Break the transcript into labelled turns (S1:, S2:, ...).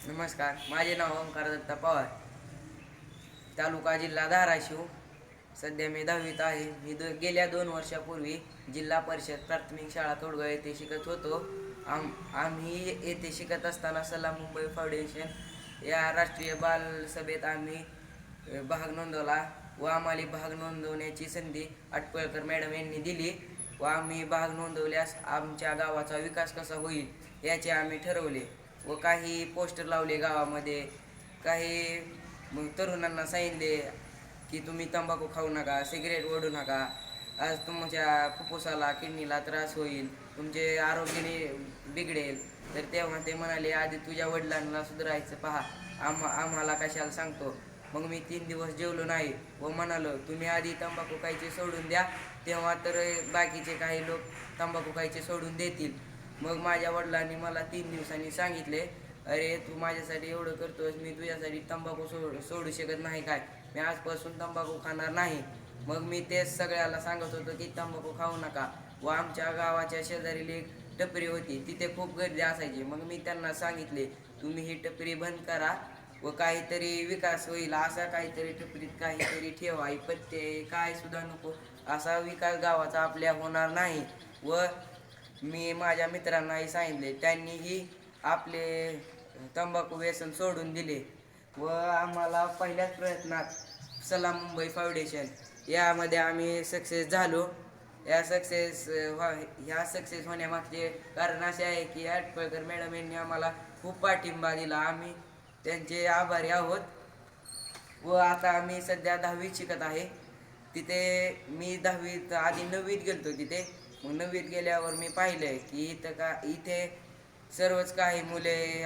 S1: नमस्कार, माझे नाव ओंकार दत्ता पवार, तालुका जिल्हा धाराशिव. सध्या मी 10वीत आहे. गेल्या 2 वर्षापूर्वी जिल्हा परिषद प्राथमिक शाळा तोडगाव येथे शिकत होतो. आम्ही येथे शिकत असताना सलाम मुंबई फाउंडेशन या राष्ट्रीय बालसभेत आम्ही भाग नोंदवला व आम्हाला भाग नोंदवण्याची संधी आटपळकर मॅडम यांनी दिली व आम्ही भाग नोंदवल्यास आमच्या गावाचा विकास कसा होईल याचे आम्ही ठरवले व काही पोस्टर लावले गावामध्ये. काही तरुणांना सांगितले की तुम्ही तंबाखू खाऊ नका, सिगरेट ओढू नका, आज तुमच्या फुफ्फुसाला किडनीला त्रास होईल, तुमचे आरोग्याने बिघडेल. तर तेव्हा ते म्हणाले, आधी तुझ्या वडिलांना सुधारायचं पहा, आम्हाला कशाला सांगतो. मग मी 3 दिवस जेवलो नाही व म्हणालो, तुम्ही आधी तंबाखू खायचे सोडून द्या, तेव्हा तर बाकीचे काही लोक तंबाखू खायचे सोडून देतील. मग माझ्या वडिलांनी मला 3 दिवसांनी सांगितले, अरे तू माझ्यासाठी एवढं करतोस, मी तुझ्यासाठी तंबाखू सोडू शकत नाही काय, मी आजपासून तंबाखू खाणार नाही. मग मी तेच सगळ्याला सांगत होतो की तंबाखू खाऊ नका. व आमच्या गावाच्या शेजारील एक टपरी होती, तिथे खूप गर्दी असायची. मग मी त्यांना सांगितले, तुम्ही ही टपरी बंद करा व काहीतरी विकास होईल, असा काहीतरी टपरीत काहीतरी ठेवा, पत्ते काय सुद्धा नको, असा विकास गावाचा आपल्या होणार नाही. व मी माझ्या मित्रांनाही सांगितले, त्यांनीही आपले तंबाखू व्यसन सोडून दिले व आम्हाला पहिल्याच प्रयत्नात सलाम मुंबई फाउंडेशन यामध्ये आम्ही सक्सेस झालो. ह्या सक्सेस होण्यामागचे कारण असे आहे की आटपळकर मॅडम यांनी आम्हाला खूप पाठिंबा दिला. आम्ही त्यांचे आभारी आहोत. व आता आम्ही सध्या 10वीत शिकत आहे. तिथे मी 10वीत आधी 9वीत गेलतो तिथे. मग 9वीत गेल्यावर मी पाहिलं की इथे सर्वच काही मुले